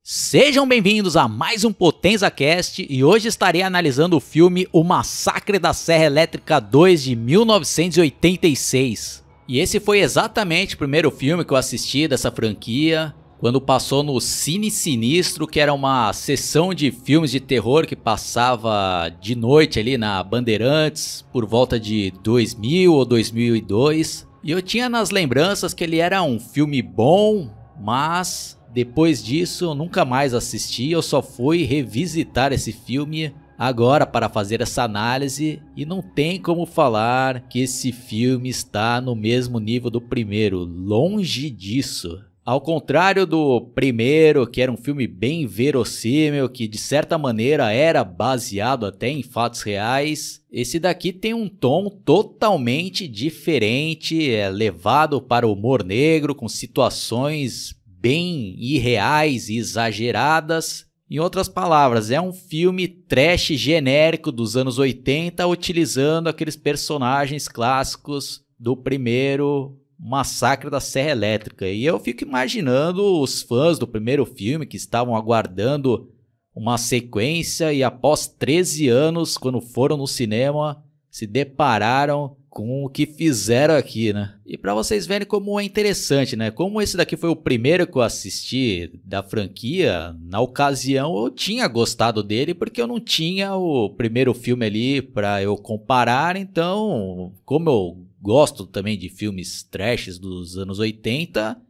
Sejam bem-vindos a mais um PotenzaCast e hoje estarei analisando o filme O Massacre da Serra Elétrica 2 de 1986. E esse foi exatamente o primeiro filme que eu assisti dessa franquia, quando passou no Cine Sinistro, que era uma sessão de filmes de terror que passava de noite ali na Bandeirantes, por volta de 2000 ou 2002. E eu tinha nas lembranças que ele era um filme bom, mas depois disso eu nunca mais assisti, eu só fui revisitar esse filme agora para fazer essa análise e não tem como falar que esse filme está no mesmo nível do primeiro, longe disso. Ao contrário do primeiro, que era um filme bem verossímil, que de certa maneira era baseado até em fatos reais, esse daqui tem um tom totalmente diferente, é levado para o humor negro, com situações bem irreais e exageradas. Em outras palavras, é um filme trash genérico dos anos 80, utilizando aqueles personagens clássicos do primeiro Massacre da Serra Elétrica. E eu fico imaginando os fãs do primeiro filme que estavam aguardando uma sequência e após 13 anos, quando foram no cinema, se depararam com o que fizeram aqui, né? E pra vocês verem como é interessante, né? Como esse daqui foi o primeiro que eu assisti da franquia, na ocasião eu tinha gostado dele porque eu não tinha o primeiro filme ali pra eu comparar, então, como eu gosto também de filmes trashes dos anos 80,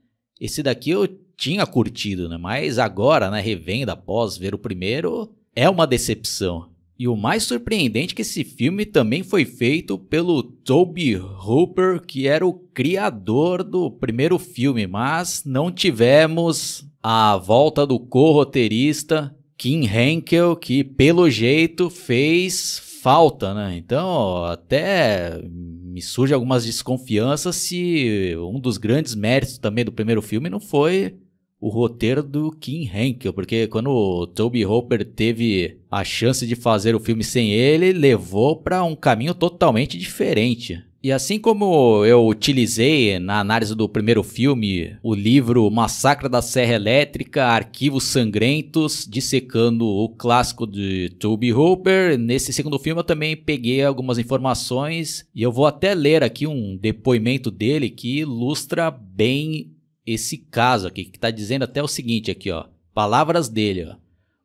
esse daqui eu tinha curtido, né? Mas agora, né, revendo após ver o primeiro, é uma decepção. E o mais surpreendente é que esse filme também foi feito pelo Tobe Hooper, que era o criador do primeiro filme, mas não tivemos a volta do co-roteirista Kim Henkel, que pelo jeito fez falta, né? Então até me surge algumas desconfianças se um dos grandes méritos também do primeiro filme não foi o roteiro do Kim Henkel, porque quando o Tobe Hooper teve a chance de fazer o filme sem ele, levou para um caminho totalmente diferente. E assim como eu utilizei na análise do primeiro filme o livro Massacre da Serra Elétrica, Arquivos Sangrentos, dissecando o clássico de Tobe Hooper, nesse segundo filme eu também peguei algumas informações e eu vou até ler aqui um depoimento dele que ilustra bem esse caso aqui, que tá dizendo até o seguinte aqui, ó. Palavras dele, ó.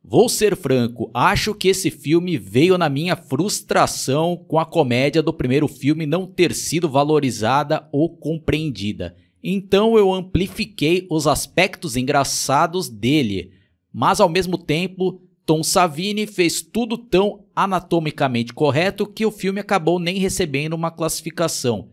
Vou ser franco, acho que esse filme veio na minha frustração com a comédia do primeiro filme não ter sido valorizada ou compreendida. Então eu amplifiquei os aspectos engraçados dele, mas ao mesmo tempo Tom Savini fez tudo tão anatomicamente correto que o filme acabou nem recebendo uma classificação.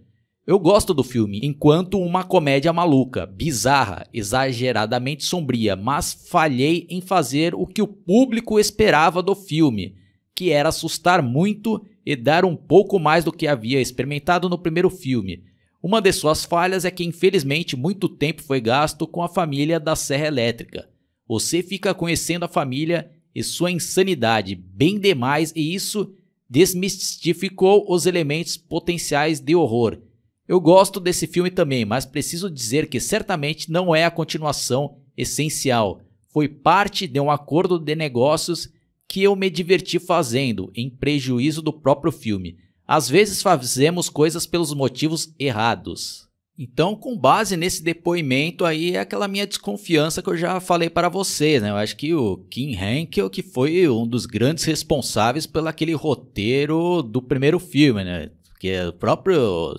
Eu gosto do filme enquanto uma comédia maluca, bizarra, exageradamente sombria, mas falhei em fazer o que o público esperava do filme, que era assustar muito e dar um pouco mais do que havia experimentado no primeiro filme. Uma de suas falhas é que infelizmente muito tempo foi gasto com a família da Serra Elétrica. Você fica conhecendo a família e sua insanidade bem demais e isso desmistificou os elementos potenciais de horror. Eu gosto desse filme também, mas preciso dizer que certamente não é a continuação essencial. Foi parte de um acordo de negócios que eu me diverti fazendo, em prejuízo do próprio filme. Às vezes fazemos coisas pelos motivos errados. Então, com base nesse depoimento aí, é aquela minha desconfiança que eu já falei para vocês, né? Eu acho que o Kim Henkel que foi um dos grandes responsáveis pelo aquele roteiro do primeiro filme, né? Porque o próprio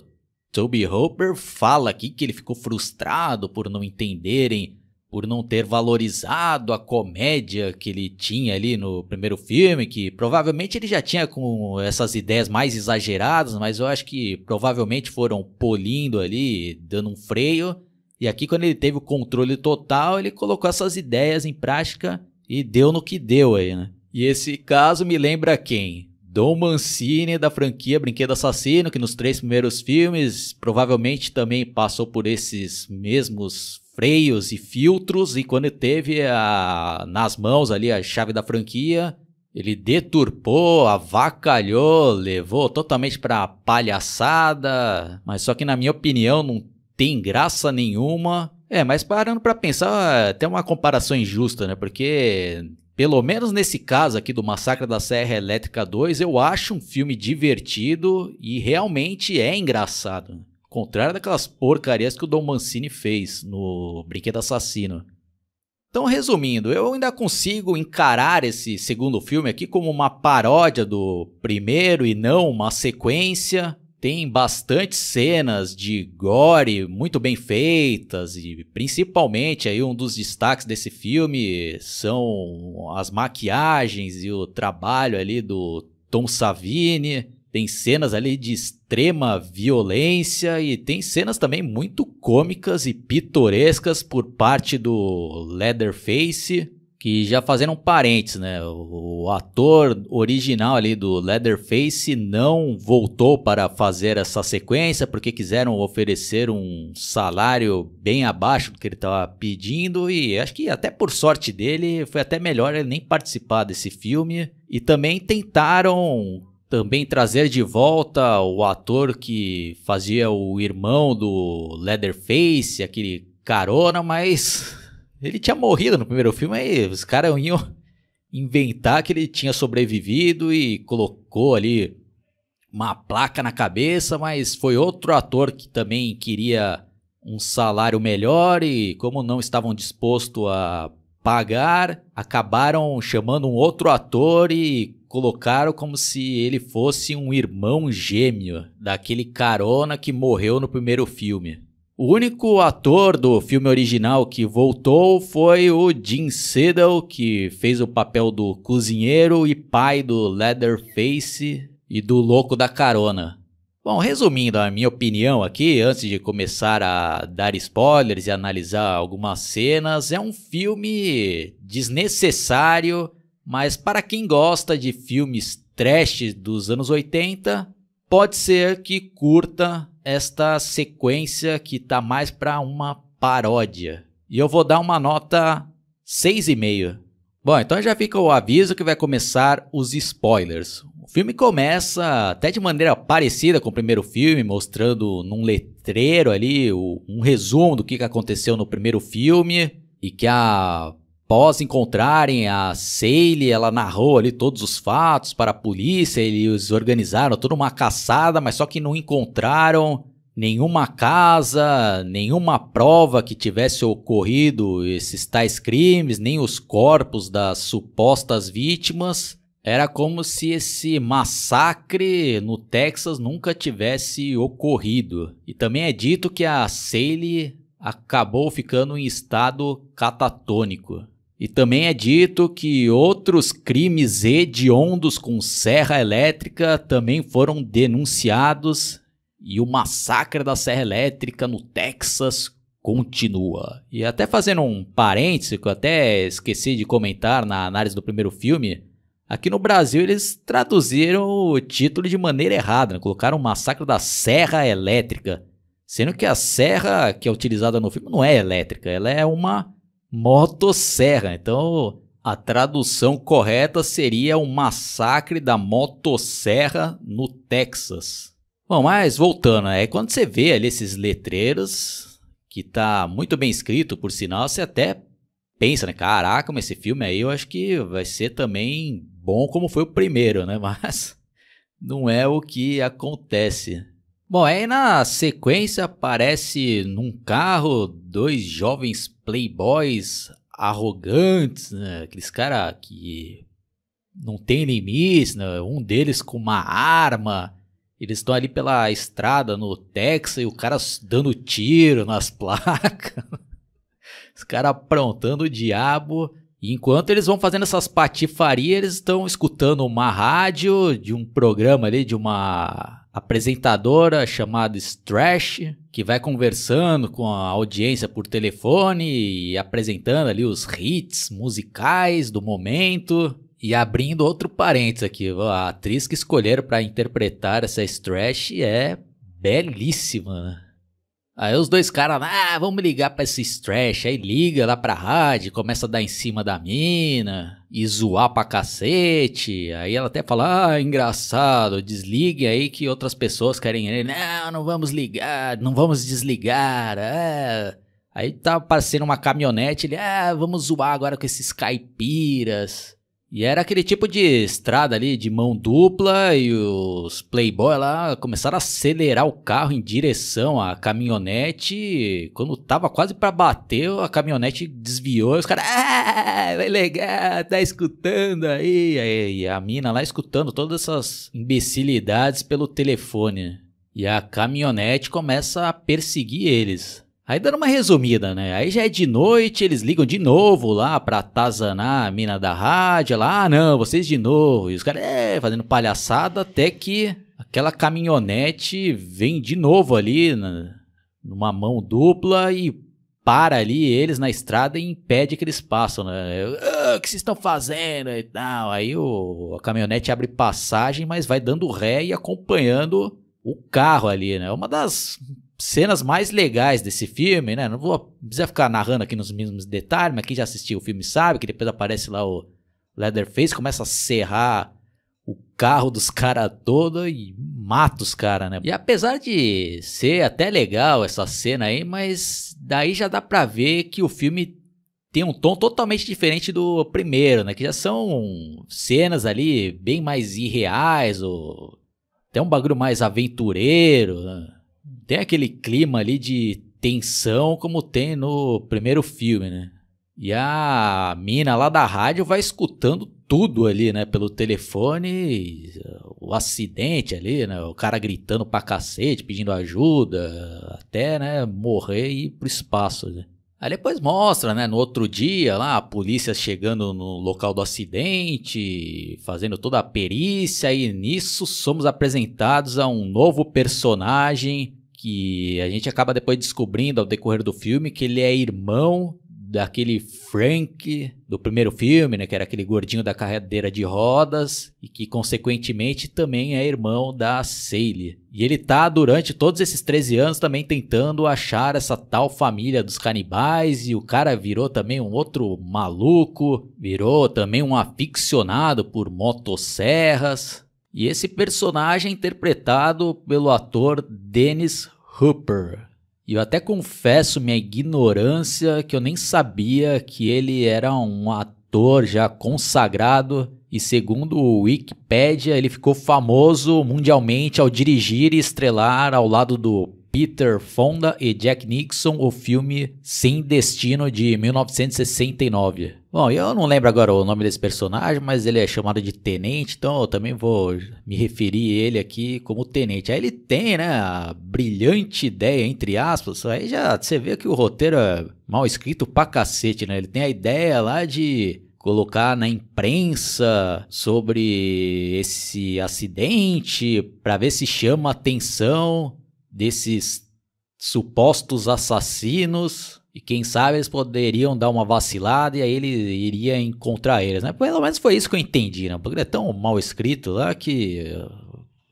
Tobe Hooper fala aqui que ele ficou frustrado por não entenderem, por não ter valorizado a comédia que ele tinha ali no primeiro filme, que provavelmente ele já tinha com essas ideias mais exageradas, mas eu acho que provavelmente foram polindo ali, dando um freio, e aqui quando ele teve o controle total, ele colocou essas ideias em prática e deu no que deu aí, né? E esse caso me lembra quem? Don Mancini da franquia Brinquedo Assassino, que nos 3 primeiros filmes provavelmente também passou por esses mesmos freios e filtros e quando teve nas mãos ali a chave da franquia, ele deturpou, avacalhou, levou totalmente pra palhaçada, mas só que na minha opinião não tem graça nenhuma. Mas parando pra pensar, tem uma comparação injusta, né? Porque, pelo menos nesse caso aqui do Massacre da Serra Elétrica 2, eu acho um filme divertido e realmente é engraçado. Ao contrário daquelas porcarias que o Don Mancini fez no Brinquedo Assassino. Então, resumindo, eu ainda consigo encarar esse segundo filme aqui como uma paródia do primeiro e não uma sequência. Tem bastante cenas de gore muito bem feitas e principalmente aí um dos destaques desse filme são as maquiagens e o trabalho ali do Tom Savini. Tem cenas ali de extrema violência e tem cenas também muito cômicas e pitorescas por parte do Leatherface, que já fazendo um parênteses, né? O ator original ali do Leatherface não voltou para fazer essa sequência porque quiseram oferecer um salário bem abaixo do que ele estava pedindo e acho que até por sorte dele foi até melhor ele nem participar desse filme. E também tentaram trazer de volta o ator que fazia o irmão do Leatherface, aquele carona, mas ele tinha morrido no primeiro filme, aí os caras iam inventar que ele tinha sobrevivido e colocou ali uma placa na cabeça, mas foi outro ator que também queria um salário melhor e como não estavam dispostos a pagar, acabaram chamando um outro ator e colocaram como se ele fosse um irmão gêmeo daquele carona que morreu no primeiro filme. O único ator do filme original que voltou foi o Gene Siddle, que fez o papel do cozinheiro e pai do Leatherface e do louco da carona. Bom, resumindo a minha opinião aqui, antes de começar a dar spoilers e analisar algumas cenas, é um filme desnecessário, mas para quem gosta de filmes trash dos anos 80, pode ser que curta esta sequência que tá mais para uma paródia. E eu vou dar uma nota 6,5. Bom, então já fica o aviso que vai começar os spoilers. O filme começa até de maneira parecida com o primeiro filme, mostrando num letreiro ali um resumo do que aconteceu no primeiro filme e que após encontrarem a Sally, ela narrou ali todos os fatos para a polícia, eles organizaram toda uma caçada, mas só que não encontraram nenhuma casa, nenhuma prova que tivesse ocorrido esses tais crimes, nem os corpos das supostas vítimas. Era como se esse massacre no Texas nunca tivesse ocorrido. E também é dito que a Sally acabou ficando em estado catatônico. E também é dito que outros crimes hediondos com serra elétrica também foram denunciados e o massacre da serra elétrica no Texas continua. E até fazendo um parêntese, que eu até esqueci de comentar na análise do primeiro filme, aqui no Brasil eles traduziram o título de maneira errada, né? Colocaram o massacre da serra elétrica, sendo que a serra que é utilizada no filme não é elétrica, ela é uma motosserra. Então a tradução correta seria o massacre da motosserra no Texas. Bom, mas voltando, quando você vê ali esses letreiros, que tá muito bem escrito, por sinal, você até pensa, né? Caraca, mas esse filme aí eu acho que vai ser também bom como foi o primeiro, né? Mas não é o que acontece. Bom, aí na sequência aparece num carro dois jovens playboys arrogantes, né? Aqueles caras que não tem limites, né? Um deles com uma arma. Eles estão ali pela estrada no Texas e o cara dando tiro nas placas. Os caras aprontando o diabo. E enquanto eles vão fazendo essas patifarias, eles estão escutando uma rádio de um programa ali de uma apresentadora chamada Strash, que vai conversando com a audiência por telefone e apresentando ali os hits musicais do momento. E abrindo outro parênteses aqui, a atriz que escolheram para interpretar essa Strash é belíssima. Aí os dois caras, vamos ligar pra esse Strash. Aí liga lá pra rádio, começa a dar em cima da mina e zoar pra cacete. Aí ela até fala, engraçado, desligue aí que outras pessoas querem ir. Não vamos ligar, não vamos desligar. Aí tá aparecendo uma caminhonete, ele, vamos zoar agora com esses caipiras. E era aquele tipo de estrada ali, de mão dupla, e os playboy lá começaram a acelerar o carro em direção à caminhonete. E quando tava quase pra bater, a caminhonete desviou, e os caras, vai legal, tá escutando aí. E a mina lá escutando todas essas imbecilidades pelo telefone. E a caminhonete começa a perseguir eles. Aí dando uma resumida, né? Aí já é de noite, eles ligam de novo lá pra atazanar a mina da rádio. Lá, não, vocês de novo. E os caras, fazendo palhaçada, até que aquela caminhonete vem de novo ali, numa mão dupla e para ali eles na estrada e impede que eles passem, né? O que vocês estão fazendo e tal? Aí a caminhonete abre passagem, mas vai dando ré e acompanhando o carro ali, né? Uma das cenas mais legais desse filme, né? Não vou precisar ficar narrando aqui nos mesmos detalhes, mas quem já assistiu o filme sabe que depois aparece lá o Leatherface, começa a serrar o carro dos caras todo e mata os caras, né? E apesar de ser até legal essa cena aí, mas daí já dá pra ver que o filme tem um tom totalmente diferente do primeiro, né? Que já são cenas ali bem mais irreais, ou até um bagulho mais aventureiro, né? Tem aquele clima ali de tensão como tem no primeiro filme, né? E a mina lá da rádio vai escutando tudo ali, né? Pelo telefone, o acidente ali, né? O cara gritando pra cacete, pedindo ajuda, até, né, morrer e ir pro espaço, né? Aí depois mostra, né, no outro dia lá, a polícia chegando no local do acidente, fazendo toda a perícia, e nisso somos apresentados a um novo personagem que a gente acaba depois descobrindo ao decorrer do filme que ele é irmão daquele Frank do primeiro filme, né, que era aquele gordinho da cadeira de rodas e que consequentemente também é irmão da Sally. E ele tá durante todos esses 13 anos também tentando achar essa tal família dos canibais, e o cara virou também um outro maluco, virou também um aficionado por motosserras. E esse personagem é interpretado pelo ator Dennis Hopper. E eu até confesso minha ignorância que eu nem sabia que ele era um ator já consagrado. E segundo o Wikipedia, ele ficou famoso mundialmente ao dirigir e estrelar ao lado do Peter Fonda e Jack Nixon o filme Sem Destino de 1969. Bom, eu não lembro agora o nome desse personagem, mas ele é chamado de Tenente, então eu também vou me referir a ele aqui como Tenente. Aí ele tem, né, a brilhante ideia, entre aspas, aí já você vê que o roteiro é mal escrito pra cacete, né? Ele tem a ideia lá de colocar na imprensa sobre esse acidente para ver se chama a atenção desses supostos assassinos, e quem sabe eles poderiam dar uma vacilada e aí ele iria encontrar eles, né? Pelo menos foi isso que eu entendi, né? Porque é tão mal escrito lá que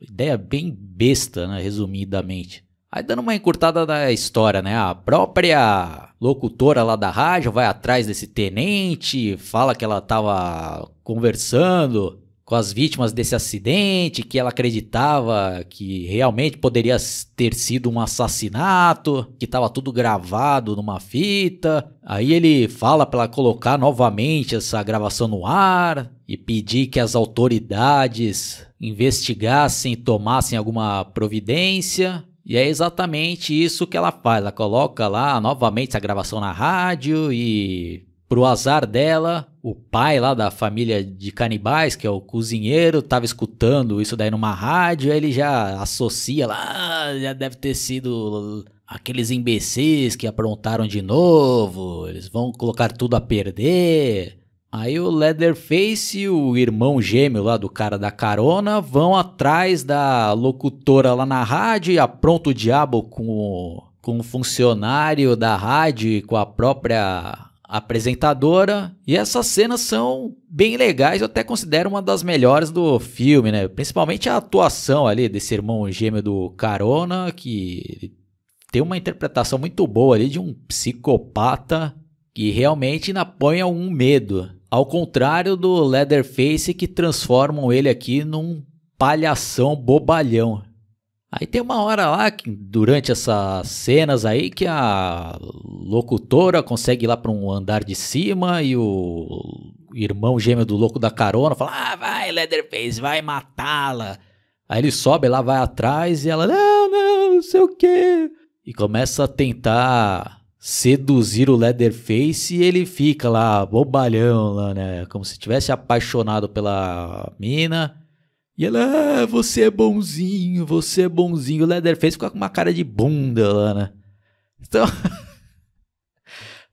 ideia bem besta, né? Resumidamente. Aí dando uma encurtada da história, né? A própria locutora lá da rádio vai atrás desse tenente, fala que ela tava conversando com as vítimas desse acidente, que ela acreditava que realmente poderia ter sido um assassinato, que estava tudo gravado numa fita. Aí ele fala para ela colocar novamente essa gravação no ar e pedir que as autoridades investigassem e tomassem alguma providência. E é exatamente isso que ela faz, ela coloca lá novamente essa gravação na rádio e, pro azar dela, o pai lá da família de canibais, que é o cozinheiro, tava escutando isso daí numa rádio, aí ele já associa lá, já deve ter sido aqueles imbecis que aprontaram de novo, eles vão colocar tudo a perder. Aí o Leatherface e o irmão gêmeo lá do cara da carona vão atrás da locutora lá na rádio e apronta o diabo com o funcionário da rádio e com a própria apresentadora. E essas cenas são bem legais, eu até considero uma das melhores do filme, né? Principalmente a atuação ali desse irmão gêmeo do carona, que tem uma interpretação muito boa ali de um psicopata que realmente põe algum medo. Ao contrário do Leatherface, que transformam ele aqui num palhação bobalhão. Aí tem uma hora lá, que, durante essas cenas aí, que a locutora consegue ir lá pra um andar de cima e o irmão gêmeo do louco da carona fala: ah, vai Leatherface, vai matá-la. Aí ele sobe lá, vai atrás e ela: não sei o quê. E começa a tentar seduzir o Leatherface e ele fica lá, bobalhão lá, né? Como se tivesse apaixonado pela mina. E ela: você é bonzinho, você é bonzinho. O Leatherface fica com uma cara de bunda lá, né? Então,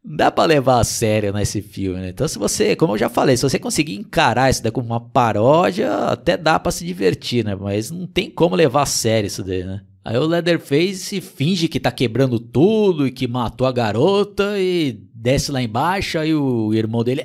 não dá pra levar a sério nesse filme, né? Então, se você, como eu já falei, se você conseguir encarar isso daí como uma paródia, até dá pra se divertir, né? Mas não tem como levar a sério isso daí, né? Aí o Leatherface finge que tá quebrando tudo e que matou a garota e desce lá embaixo. Aí o irmão dele: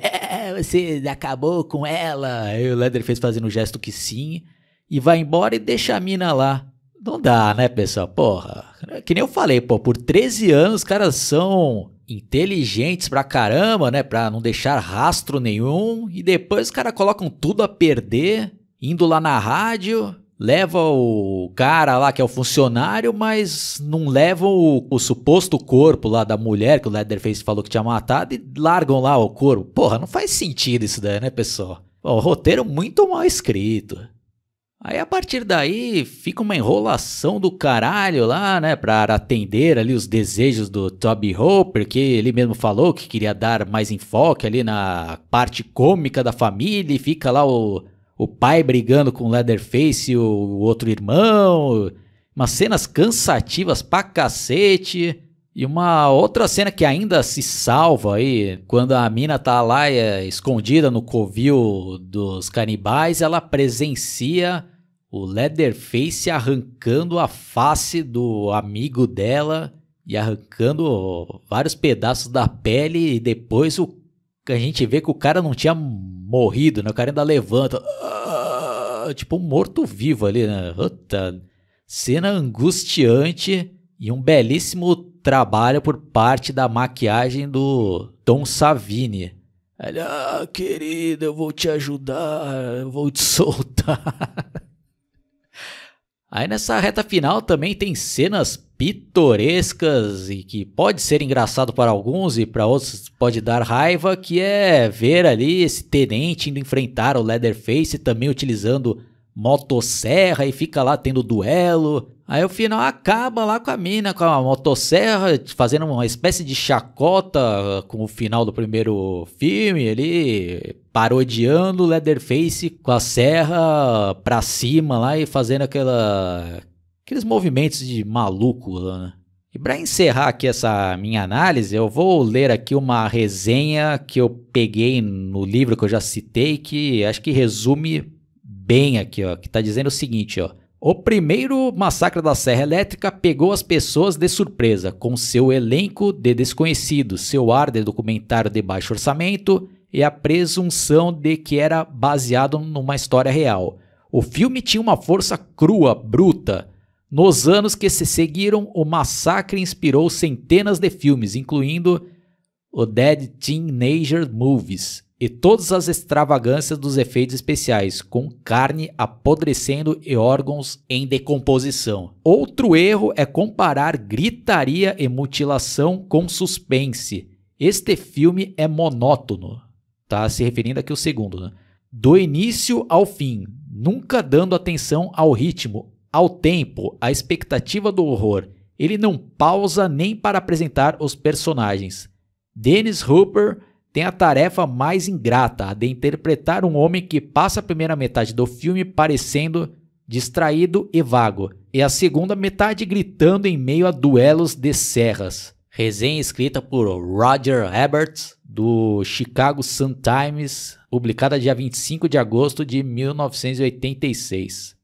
você acabou com ela. Aí o Leatherface fazendo um gesto que sim e vai embora e deixa a mina lá. Não dá, né, pessoal? Porra, que nem eu falei, pô, por 13 anos os caras são inteligentes pra caramba, né, pra não deixar rastro nenhum. E depois os caras colocam tudo a perder, indo lá na rádio. Leva o cara lá que é o funcionário, mas não levam o suposto corpo lá da mulher que o Leatherface falou que tinha matado e largam lá o corpo. Porra, não faz sentido isso daí, né, pessoal? O roteiro muito mal escrito. Aí a partir daí fica uma enrolação do caralho lá, né, pra atender ali os desejos do Toby Hooper, que ele mesmo falou que queria dar mais enfoque ali na parte cômica da família, e fica lá o pai brigando com o Leatherface e o outro irmão. Umas cenas cansativas pra cacete. E uma outra cena que ainda se salva aí, quando a mina tá lá escondida no covil dos canibais, ela presencia o Leatherface arrancando a face do amigo dela e arrancando vários pedaços da pele, e depois a gente vê que o cara não tinha morrido, né? O cara ainda levanta, tipo um morto-vivo ali, né? Puta, cena angustiante e um belíssimo trabalho por parte da maquiagem do Tom Savini. Ele: querida, eu vou te ajudar, eu vou te soltar. Aí nessa reta final também tem cenas pitorescas e que pode ser engraçado para alguns e para outros pode dar raiva, que é ver ali esse tenente indo enfrentar o Leatherface também utilizando motosserra e fica lá tendo duelo. Aí o final acaba lá com a mina com a motosserra fazendo uma espécie de chacota com o final do primeiro filme ali, parodiando o Leatherface com a serra pra cima lá e fazendo aqueles movimentos de maluco lá, né? E para encerrar aqui essa minha análise, eu vou ler aqui uma resenha que eu peguei no livro que eu já citei, que acho que resume bem aqui, ó, que tá dizendo o seguinte, ó: o primeiro Massacre da Serra Elétrica pegou as pessoas de surpresa, com seu elenco de desconhecidos, seu ar de documentário de baixo orçamento e a presunção de que era baseado numa história real. O filme tinha uma força crua, bruta. Nos anos que se seguiram, o massacre inspirou centenas de filmes, incluindo o Dead Teenager Movies, e todas as extravagâncias dos efeitos especiais, com carne apodrecendo e órgãos em decomposição. Outro erro é comparar gritaria e mutilação com suspense. Este filme é monótono. Tá se referindo aqui ao segundo, né? Do início ao fim, nunca dando atenção ao ritmo, ao tempo, à expectativa do horror. Ele não pausa nem para apresentar os personagens. Dennis Hopper tem a tarefa mais ingrata, a de interpretar um homem que passa a primeira metade do filme parecendo distraído e vago, e a segunda metade gritando em meio a duelos de serras. Resenha escrita por Roger Ebert, do Chicago Sun-Times, publicada dia 25 de agosto de 1986.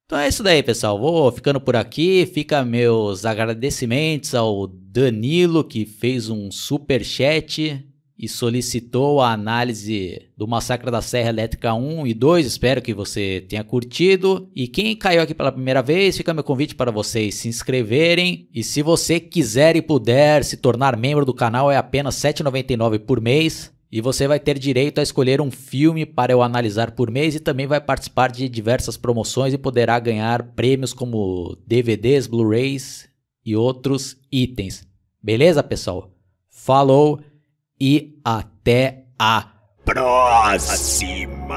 Então é isso daí, pessoal. Vou ficando por aqui. Fica meus agradecimentos ao Danilo, que fez um super chat e solicitou a análise do Massacre da Serra Elétrica 1 e 2. Espero que você tenha curtido. E quem caiu aqui pela primeira vez, fica meu convite para vocês se inscreverem. E se você quiser e puder se tornar membro do canal, é apenas R$ 7,99 por mês. E você vai ter direito a escolher um filme para eu analisar por mês e também vai participar de diversas promoções e poderá ganhar prêmios como DVDs, Blu-rays e outros itens. Beleza, pessoal? Falou e até a próxima!